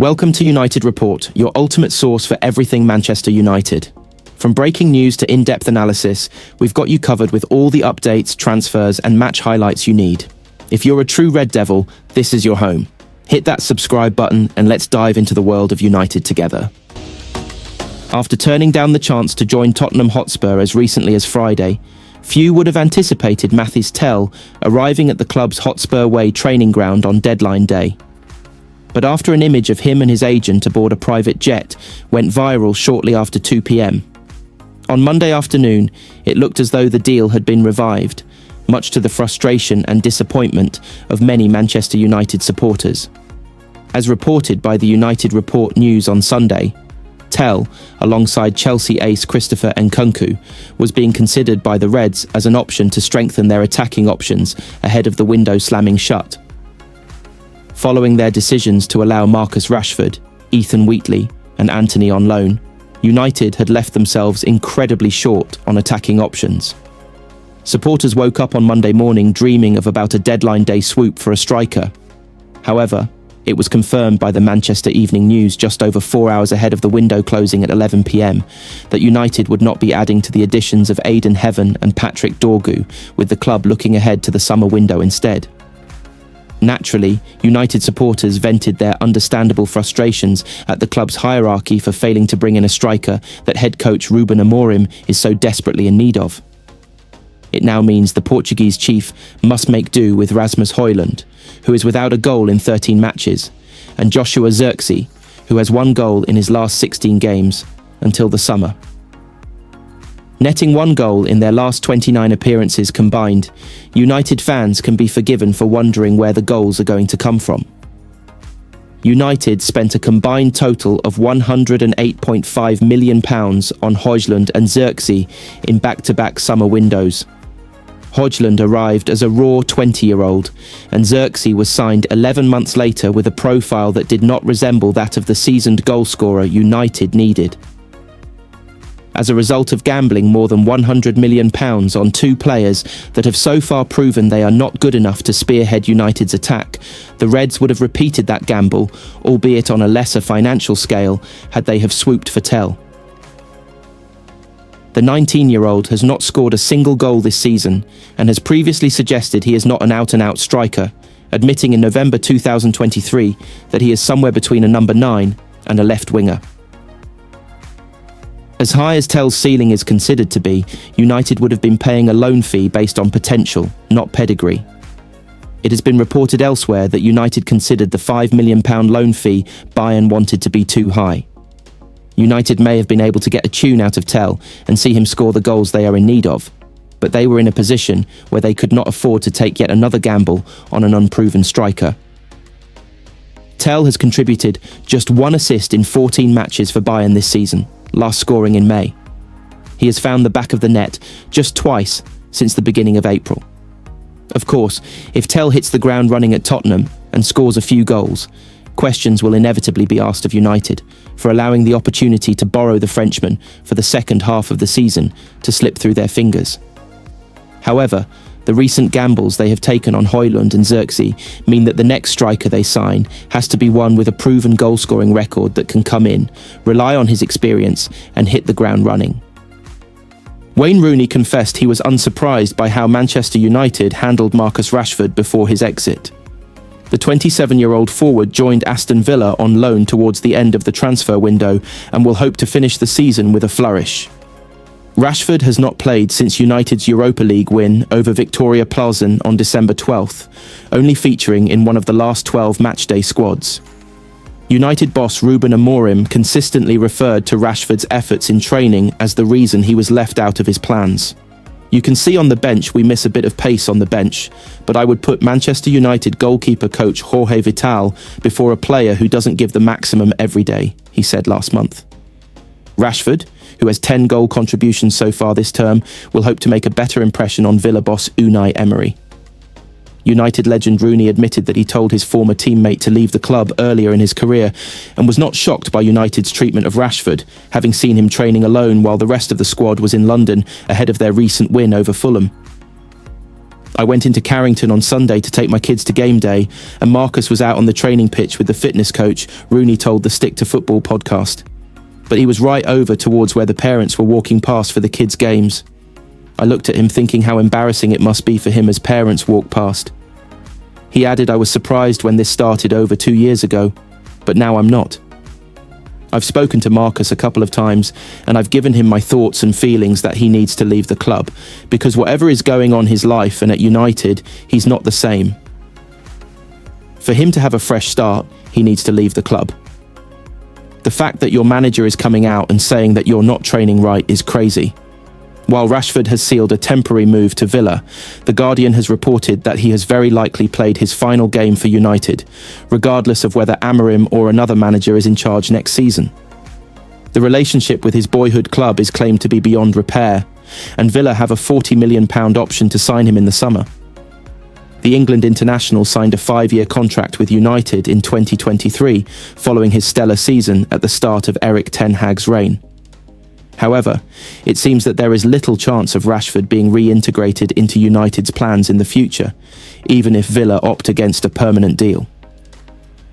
Welcome to United Report, your ultimate source for everything Manchester United. From breaking news to in-depth analysis, we've got you covered with all the updates, transfers and match highlights you need. If you're a true Red Devil, this is your home. Hit that subscribe button and let's dive into the world of United together. After turning down the chance to join Tottenham Hotspur as recently as Friday, few would have anticipated Mathys Tel arriving at the club's Hotspur Way training ground on deadline day. But after an image of him and his agent aboard a private jet went viral shortly after 2 p.m, on Monday afternoon, it looked as though the deal had been revived, much to the frustration and disappointment of many Manchester United supporters. As reported by the United Report News on Sunday, Tel, alongside Chelsea ace Christopher Nkunku, was being considered by the Reds as an option to strengthen their attacking options ahead of the window slamming shut. Following their decisions to allow Marcus Rashford, Ethan Wheatley and Antony on loan, United had left themselves incredibly short on attacking options. Supporters woke up on Monday morning dreaming of about a deadline day swoop for a striker. However, it was confirmed by the Manchester Evening News just over 4 hours ahead of the window closing at 11 p.m. that United would not be adding to the additions of Aiden Heaven and Patrick Dorgu, with the club looking ahead to the summer window instead. Naturally, United supporters vented their understandable frustrations at the club's hierarchy for failing to bring in a striker that head coach Ruben Amorim is so desperately in need of. It now means the Portuguese chief must make do with Rasmus Højlund, who is without a goal in 13 matches, and Joshua Zirkzee, who has 1 goal in his last 16 games, until the summer. Netting 1 goal in their last 29 appearances combined, United fans can be forgiven for wondering where the goals are going to come from. United spent a combined total of £108.5 million on Højlund and Zirkzee in back-to-back summer windows. Højlund arrived as a raw 20-year-old, and Zirkzee was signed 11 months later with a profile that did not resemble that of the seasoned goalscorer United needed. As a result of gambling more than £100 million on 2 players that have so far proven they are not good enough to spearhead United's attack, the Reds would have repeated that gamble, albeit on a lesser financial scale, had they have swooped for Tel. The 19-year-old has not scored a single goal this season and has previously suggested he is not an out-and-out striker, admitting in November 2023 that he is somewhere between a number 9 and a left winger. As high as Tel's ceiling is considered to be, United would have been paying a loan fee based on potential, not pedigree. It has been reported elsewhere that United considered the £5 million loan fee Bayern wanted to be too high. United may have been able to get a tune out of Tel and see him score the goals they are in need of, but they were in a position where they could not afford to take yet another gamble on an unproven striker. Tel has contributed just 1 assist in 14 matches for Bayern this season, last scoring in May. He has found the back of the net just twice since the beginning of April. Of course, if Tel hits the ground running at Tottenham and scores a few goals, questions will inevitably be asked of United for allowing the opportunity to borrow the Frenchman for the second half of the season to slip through their fingers. However, the recent gambles they have taken on Højlund and Zirkzee mean that the next striker they sign has to be one with a proven goal-scoring record that can come in, rely on his experience and hit the ground running. Wayne Rooney confessed he was unsurprised by how Manchester United handled Marcus Rashford before his exit. The 27-year-old forward joined Aston Villa on loan towards the end of the transfer window and will hope to finish the season with a flourish. Rashford has not played since United's Europa League win over Victoria Plzen on December 12th, only featuring in one of the last 12 matchday squads. United boss Ruben Amorim consistently referred to Rashford's efforts in training as the reason he was left out of his plans. You can see on the bench we miss a bit of pace on the bench, but I would put Manchester United goalkeeper coach Jorge Vital before a player who doesn't give the maximum every day, he said last month. Rashford, who has 10 goal contributions so far this term, will hope to make a better impression on Villa boss Unai Emery. United legend Rooney admitted that he told his former teammate to leave the club earlier in his career and was not shocked by United's treatment of Rashford, having seen him training alone while the rest of the squad was in London ahead of their recent win over Fulham. I went into Carrington on Sunday to take my kids to game day, and Marcus was out on the training pitch with the fitness coach, Rooney told the Stick to Football podcast. But he was right over towards where the parents were walking past for the kids' games. I looked at him thinking how embarrassing it must be for him as parents walk past. He added, I was surprised when this started over 2 years ago, but now I'm not. I've spoken to Marcus a couple of times, and I've given him my thoughts and feelings that he needs to leave the club, because whatever is going on in his life and at United, he's not the same. For him to have a fresh start, he needs to leave the club. The fact that your manager is coming out and saying that you're not training right is crazy. While Rashford has sealed a temporary move to Villa, The Guardian has reported that he has very likely played his final game for United, regardless of whether Amorim or another manager is in charge next season. The relationship with his boyhood club is claimed to be beyond repair, and Villa have a £40 million option to sign him in the summer. The England international signed a 5-year contract with United in 2023, following his stellar season at the start of Erik Ten Hag's reign. However, it seems that there is little chance of Rashford being reintegrated into United's plans in the future, even if Villa opt against a permanent deal.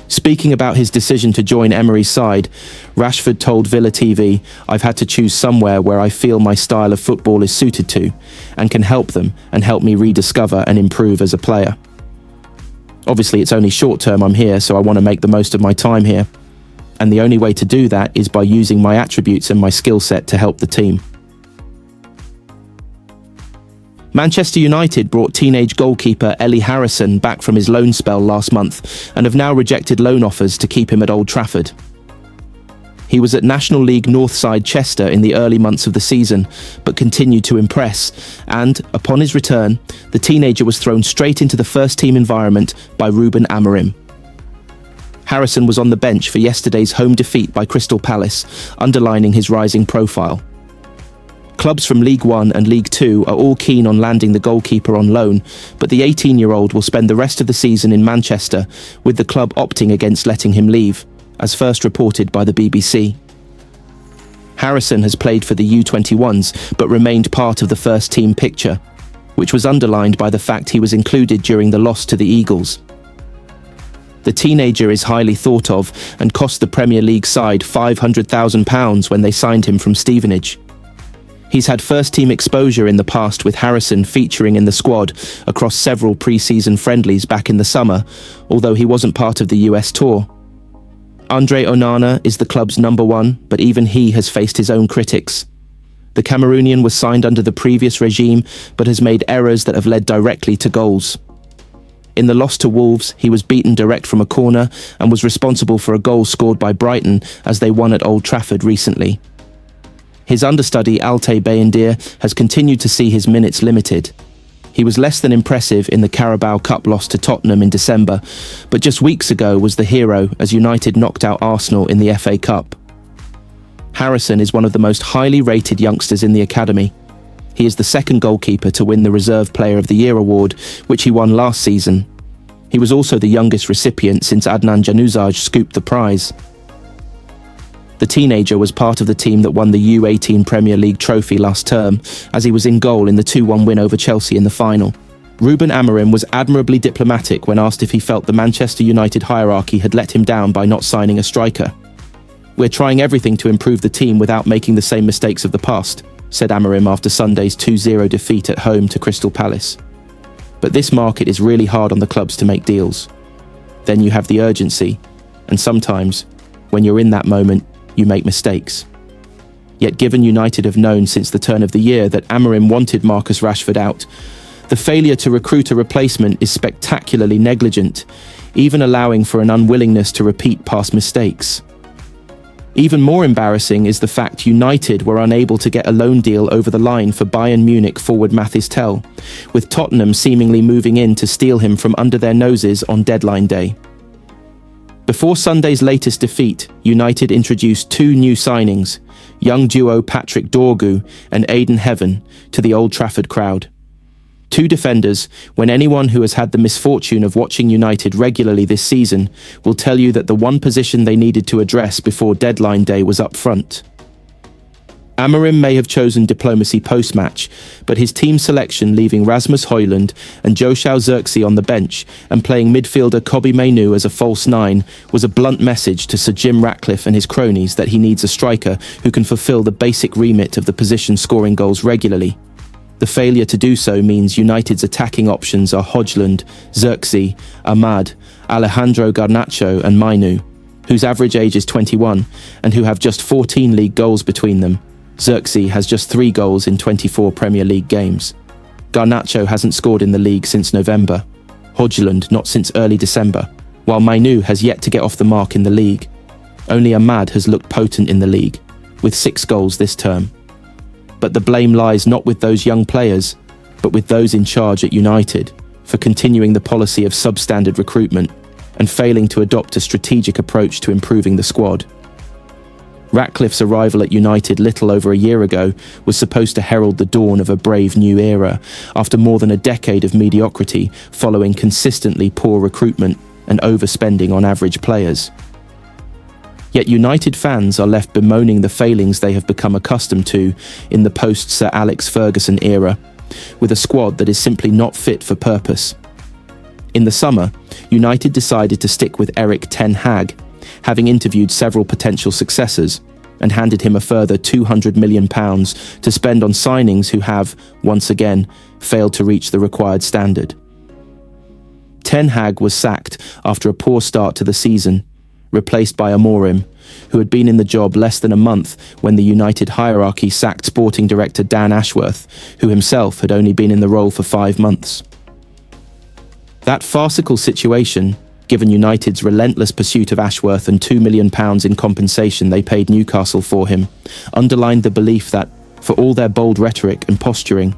Speaking about his decision to join Emery's side, Rashford told Villa TV, I've had to choose somewhere where I feel my style of football is suited to, and can help them and help me rediscover and improve as a player. Obviously, it's only short term I'm here, so I want to make the most of my time here. And the only way to do that is by using my attributes and my skill set to help the team. Manchester United brought teenage goalkeeper Ellie Harrison back from his loan spell last month and have now rejected loan offers to keep him at Old Trafford. He was at National League North side Chester in the early months of the season, but continued to impress, and, upon his return, the teenager was thrown straight into the first-team environment by Ruben Amorim. Harrison was on the bench for yesterday's home defeat by Crystal Palace, underlining his rising profile. Clubs from League One and League Two are all keen on landing the goalkeeper on loan, but the 18-year-old will spend the rest of the season in Manchester, with the club opting against letting him leave, as first reported by the BBC. Harrison has played for the U21s, but remained part of the first-team picture, which was underlined by the fact he was included during the loss to the Eagles. The teenager is highly thought of and cost the Premier League side £500,000 when they signed him from Stevenage. He's had first-team exposure in the past, with Harrison featuring in the squad across several pre-season friendlies back in the summer, although he wasn't part of the US tour. Andre Onana is the club's number one, but even he has faced his own critics. The Cameroonian was signed under the previous regime, but has made errors that have led directly to goals. In the loss to Wolves, he was beaten direct from a corner and was responsible for a goal scored by Brighton as they won at Old Trafford recently. His understudy Altay Bayindir has continued to see his minutes limited. He was less than impressive in the Carabao Cup loss to Tottenham in December, but just weeks ago was the hero as United knocked out Arsenal in the FA Cup. Harrison is one of the most highly rated youngsters in the academy. He is the second goalkeeper to win the Reserve Player of the Year award, which he won last season. He was also the youngest recipient since Adnan Januzaj scooped the prize. The teenager was part of the team that won the U18 Premier League trophy last term, as he was in goal in the 2-1 win over Chelsea in the final. Ruben Amorim was admirably diplomatic when asked if he felt the Manchester United hierarchy had let him down by not signing a striker. We're trying everything to improve the team without making the same mistakes of the past, said Amorim after Sunday's 2-0 defeat at home to Crystal Palace. But this market is really hard on the clubs to make deals. Then you have the urgency, and sometimes, when you're in that moment, you make mistakes. Yet given United have known since the turn of the year that Amorim wanted Marcus Rashford out, the failure to recruit a replacement is spectacularly negligent, even allowing for an unwillingness to repeat past mistakes. Even more embarrassing is the fact United were unable to get a loan deal over the line for Bayern Munich forward Mathys Tel, with Tottenham seemingly moving in to steal him from under their noses on deadline day. Before Sunday's latest defeat, United introduced two new signings, young duo Patrick Dorgu and Aidan Heaven, to the Old Trafford crowd. Two defenders, when anyone who has had the misfortune of watching United regularly this season will tell you that the one position they needed to address before deadline day was up front. Amorim may have chosen diplomacy post-match, but his team selection leaving Rasmus Højlund and Joshua Zirkzee on the bench and playing midfielder Kobbie Mainoo as a false nine was a blunt message to Sir Jim Ratcliffe and his cronies that he needs a striker who can fulfil the basic remit of the position scoring goals regularly. The failure to do so means United's attacking options are Højlund, Zirkzee, Ahmad, Alejandro Garnacho and Mainoo, whose average age is 21 and who have just 14 league goals between them. Zirkzee has just 3 goals in 24 Premier League games. Garnacho hasn't scored in the league since November. Højlund not since early December, while Mainoo has yet to get off the mark in the league. Only Ahmad has looked potent in the league, with 6 goals this term. But the blame lies not with those young players, but with those in charge at United for continuing the policy of substandard recruitment and failing to adopt a strategic approach to improving the squad. Ratcliffe's arrival at United little over a year ago was supposed to herald the dawn of a brave new era after more than a decade of mediocrity following consistently poor recruitment and overspending on average players. Yet United fans are left bemoaning the failings they have become accustomed to in the post-Sir Alex Ferguson era, with a squad that is simply not fit for purpose. In the summer, United decided to stick with Erik Ten Hag, having interviewed several potential successors, and handed him a further £200 million to spend on signings who have, once again, failed to reach the required standard. Ten Hag was sacked after a poor start to the season, replaced by Amorim, who had been in the job less than a month when the United hierarchy sacked sporting director Dan Ashworth, who himself had only been in the role for 5 months. That farcical situation, given United's relentless pursuit of Ashworth and £2 million in compensation they paid Newcastle for him, underlined the belief that, for all their bold rhetoric and posturing,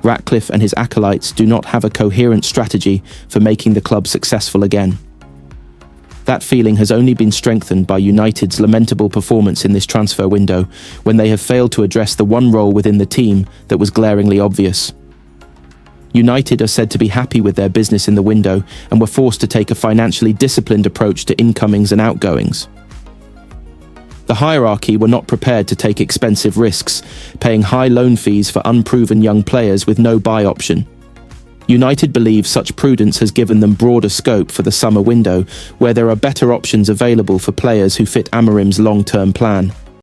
Ratcliffe and his acolytes do not have a coherent strategy for making the club successful again. That feeling has only been strengthened by United's lamentable performance in this transfer window, when they have failed to address the one role within the team that was glaringly obvious. United are said to be happy with their business in the window and were forced to take a financially disciplined approach to incomings and outgoings. The hierarchy were not prepared to take expensive risks, paying high loan fees for unproven young players with no buy option. United believe such prudence has given them broader scope for the summer window, where there are better options available for players who fit Amorim's long-term plan.